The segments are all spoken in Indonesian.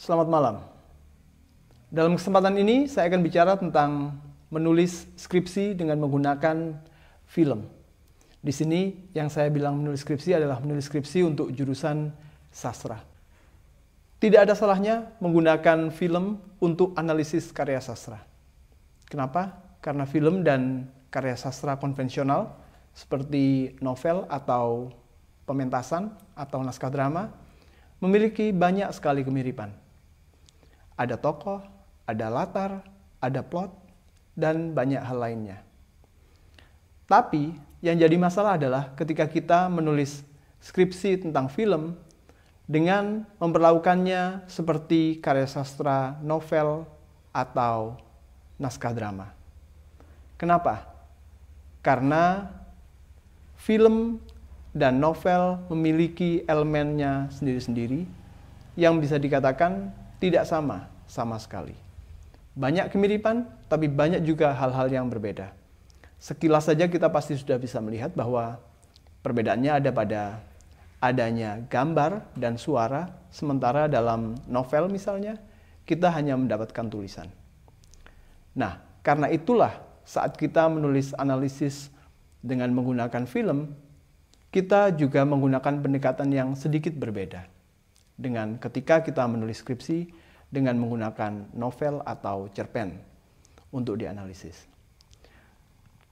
Selamat malam. Dalam kesempatan ini saya akan bicara tentang menulis skripsi dengan menggunakan film. Di sini yang saya bilang menulis skripsi adalah menulis skripsi untuk jurusan sastra. Tidak ada salahnya menggunakan film untuk analisis karya sastra. Kenapa? Karena film dan karya sastra konvensional seperti novel atau pementasan atau naskah drama memiliki banyak sekali kemiripan. Ada tokoh, ada latar, ada plot, dan banyak hal lainnya. Tapi yang jadi masalah adalah ketika kita menulis skripsi tentang film dengan memperlakukannya seperti karya sastra, novel, atau naskah drama. Kenapa? Karena film dan novel memiliki elemennya sendiri-sendiri yang bisa dikatakan tidak sama sekali. Banyak kemiripan, tapi banyak juga hal-hal yang berbeda. Sekilas saja kita pasti sudah bisa melihat bahwa perbedaannya ada pada adanya gambar dan suara, sementara dalam novel misalnya, kita hanya mendapatkan tulisan. Nah, karena itulah saat kita menulis analisis dengan menggunakan film, kita juga menggunakan pendekatan yang sedikit berbeda dengan ketika kita menulis skripsi dengan menggunakan novel atau cerpen untuk dianalisis.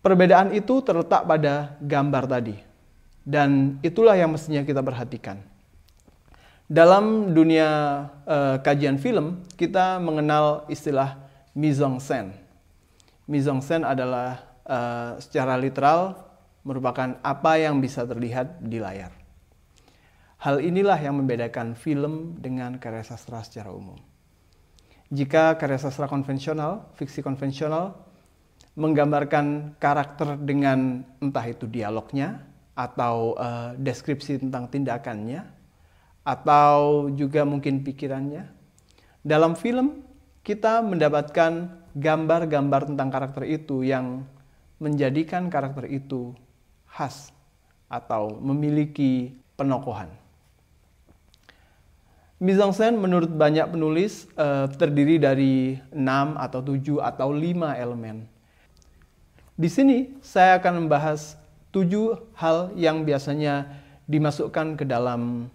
Perbedaan itu terletak pada gambar tadi, dan itulah yang mestinya kita perhatikan. Dalam dunia kajian film, kita mengenal istilah mise-en-scène. Mise-en-scène adalah secara literal merupakan apa yang bisa terlihat di layar. Hal inilah yang membedakan film dengan karya sastra secara umum. Jika karya sastra konvensional, fiksi konvensional, menggambarkan karakter dengan entah itu dialognya, atau deskripsi tentang tindakannya, atau juga mungkin pikirannya. Dalam film, kita mendapatkan gambar-gambar tentang karakter itu yang menjadikan karakter itu khas atau memiliki penokohan. Mise-en-scène menurut banyak penulis terdiri dari 6 atau 7 atau 5 elemen. Di sini saya akan membahas 7 hal yang biasanya dimasukkan ke dalam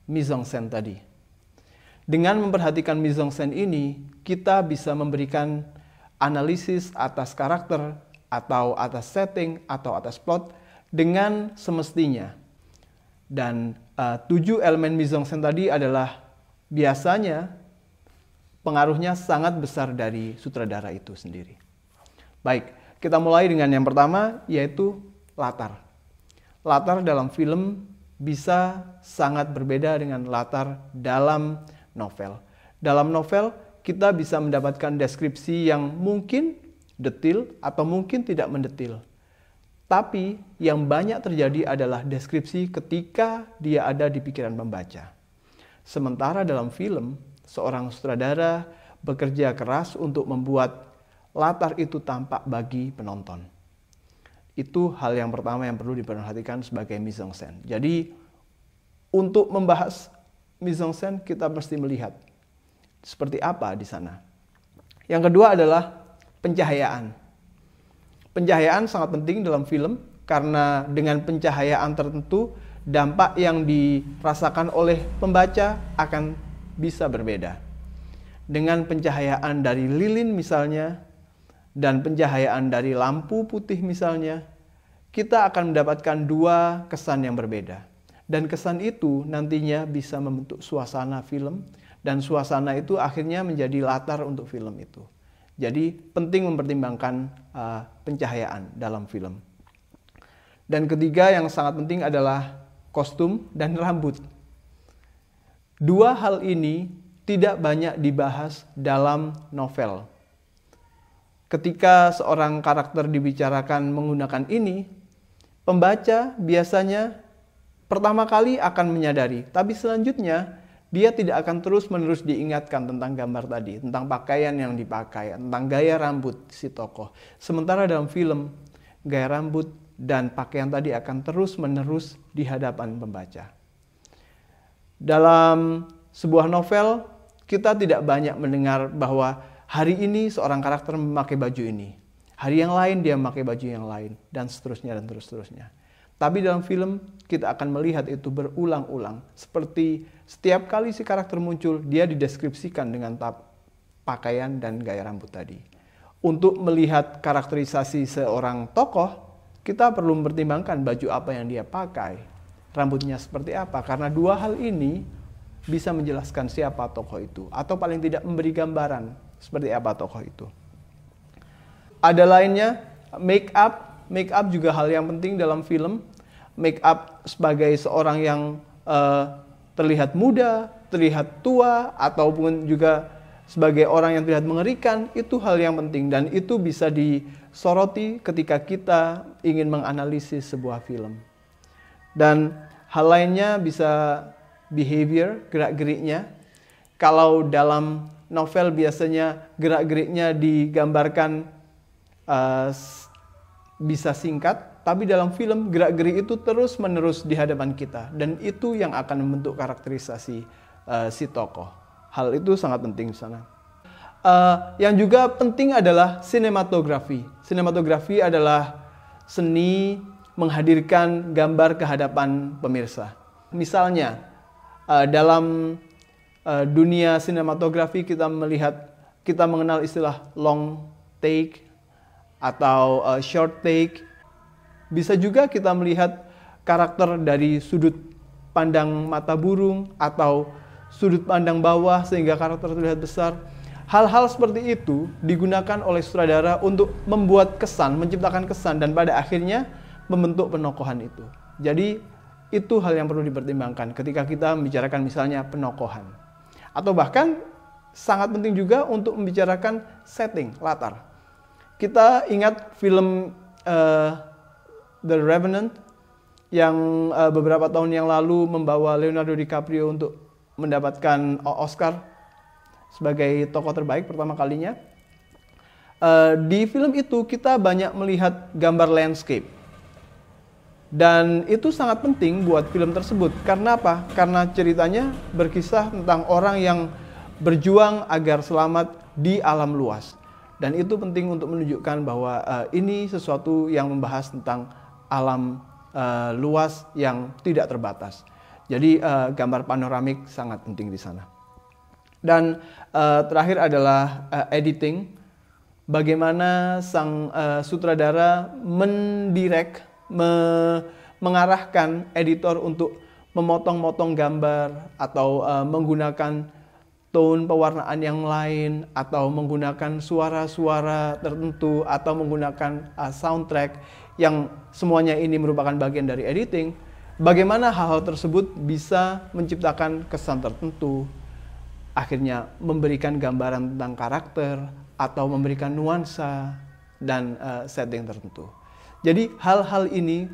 mise-en-scène tadi. Dengan memperhatikan mise-en-scène ini, kita bisa memberikan analisis atas karakter atau atas setting atau atas plot dengan semestinya. Dan 7 elemen mise-en-scène tadi adalah biasanya pengaruhnya sangat besar dari sutradara itu sendiri. Baik, kita mulai dengan yang pertama, yaitu latar. Latar dalam film bisa sangat berbeda dengan latar dalam novel. Dalam novel, kita bisa mendapatkan deskripsi yang mungkin detil atau mungkin tidak mendetil. Tapi yang banyak terjadi adalah deskripsi ketika dia ada di pikiran pembaca. Sementara dalam film, seorang sutradara bekerja keras untuk membuat latar itu tampak bagi penonton. Itu hal yang pertama yang perlu diperhatikan sebagai mise-en-scène. Jadi untuk membahas mise-en-scène kita mesti melihat seperti apa di sana. Yang kedua adalah pencahayaan. Pencahayaan sangat penting dalam film karena dengan pencahayaan tertentu dampak yang dirasakan oleh pembaca akan bisa berbeda. Dengan pencahayaan dari lilin misalnya dan pencahayaan dari lampu putih misalnya, kita akan mendapatkan 2 kesan yang berbeda. Dan kesan itu nantinya bisa membentuk suasana film dan suasana itu akhirnya menjadi latar untuk film itu. Jadi penting mempertimbangkan pencahayaan dalam film. Dan ketiga yang sangat penting adalah kostum dan rambut. 2 hal ini tidak banyak dibahas dalam novel. Ketika seorang karakter dibicarakan menggunakan ini, pembaca biasanya pertama kali akan menyadari, tapi selanjutnya dia tidak akan terus-menerus diingatkan tentang gambar tadi, tentang pakaian yang dipakai, tentang gaya rambut si tokoh. Sementara dalam film, gaya rambut dan pakaian tadi akan terus-menerus di hadapan pembaca. Dalam sebuah novel, kita tidak banyak mendengar bahwa hari ini seorang karakter memakai baju ini. Hari yang lain dia memakai baju yang lain. Dan seterusnya dan seterusnya. Tapi dalam film kita akan melihat itu berulang-ulang. Seperti setiap kali si karakter muncul, dia dideskripsikan dengan pakaian dan gaya rambut tadi. Untuk melihat karakterisasi seorang tokoh, kita perlu mempertimbangkan baju apa yang dia pakai. Rambutnya seperti apa. Karena dua hal ini bisa menjelaskan siapa tokoh itu. Atau paling tidak memberi gambaran seperti apa tokoh itu. Ada lainnya, make up. Make up juga hal yang penting dalam film. Make up sebagai seorang yang terlihat muda, terlihat tua, ataupun juga sebagai orang yang terlihat mengerikan, itu hal yang penting. Dan itu bisa disoroti ketika kita ingin menganalisis sebuah film. Dan hal lainnya bisa behavior, gerak-geriknya. Kalau dalam novel biasanya gerak-geriknya digambarkan bisa singkat, tapi dalam film gerak-gerik itu terus-menerus di hadapan kita. Dan itu yang akan membentuk karakterisasi si tokoh. Hal itu sangat penting di sana. Yang juga penting adalah sinematografi. Sinematografi adalah seni menghadirkan gambar ke hadapan pemirsa. Misalnya, dalam dunia sinematografi kita mengenal istilah long take atau short take. Bisa juga kita melihat karakter dari sudut pandang mata burung atau sudut pandang bawah sehingga karakter terlihat besar. Hal-hal seperti itu digunakan oleh sutradara untuk membuat kesan, menciptakan kesan, dan pada akhirnya membentuk penokohan itu. Jadi itu hal yang perlu dipertimbangkan ketika kita membicarakan misalnya penokohan. Atau bahkan sangat penting juga untuk membicarakan setting, latar. Kita ingat film The Revenant yang beberapa tahun yang lalu membawa Leonardo DiCaprio untuk mendapatkan Oscar sebagai tokoh terbaik pertama kalinya. Di film itu kita banyak melihat gambar landscape. Dan itu sangat penting buat film tersebut. Karena apa? Karena ceritanya berkisah tentang orang yang berjuang agar selamat di alam luas. Dan itu penting untuk menunjukkan bahwa ini sesuatu yang membahas tentang alam luas yang tidak terbatas. Jadi gambar panoramik sangat penting di sana. Dan terakhir adalah editing. Bagaimana sang sutradara mengarahkan editor untuk memotong-motong gambar atau menggunakan tone pewarnaan yang lain atau menggunakan suara-suara tertentu atau menggunakan soundtrack yang semuanya ini merupakan bagian dari editing. Bagaimana hal-hal tersebut bisa menciptakan kesan tertentu, akhirnya memberikan gambaran tentang karakter atau memberikan nuansa dan setting tertentu. Jadi hal-hal ini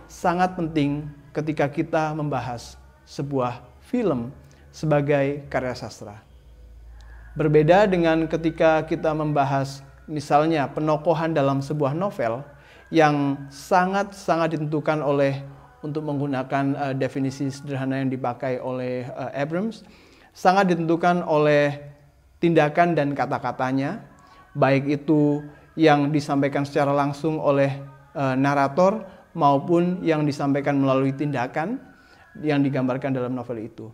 sangat penting ketika kita membahas sebuah film sebagai karya sastra. Berbeda dengan ketika kita membahas misalnya penokohan dalam sebuah novel yang sangat-sangat ditentukan oleh, untuk menggunakan definisi sederhana yang dipakai oleh Abrams, sangat ditentukan oleh tindakan dan kata-katanya, baik itu yang disampaikan secara langsung oleh narator maupun yang disampaikan melalui tindakan yang digambarkan dalam novel itu.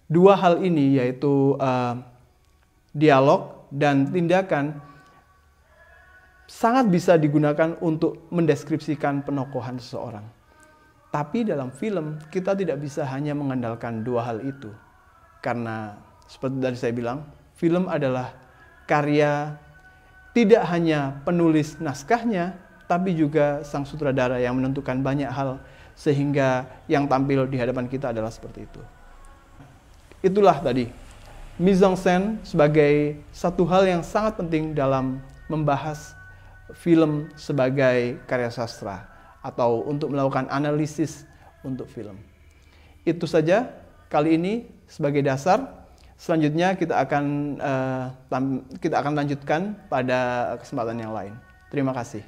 Dua hal ini yaitu dialog dan tindakan sangat bisa digunakan untuk mendeskripsikan penokohan seseorang. Tapi dalam film kita tidak bisa hanya mengandalkan dua hal itu. Karena seperti tadi saya bilang, film adalah karya tidak hanya penulis naskahnya, tapi juga sang sutradara yang menentukan banyak hal sehingga yang tampil di hadapan kita adalah seperti itu. Itulah tadi, mise-en-scène sebagai satu hal yang sangat penting dalam membahas film sebagai karya sastra atau untuk melakukan analisis untuk film. Itu saja kali ini sebagai dasar. Selanjutnya kita akan lanjutkan pada kesempatan yang lain. Terima kasih.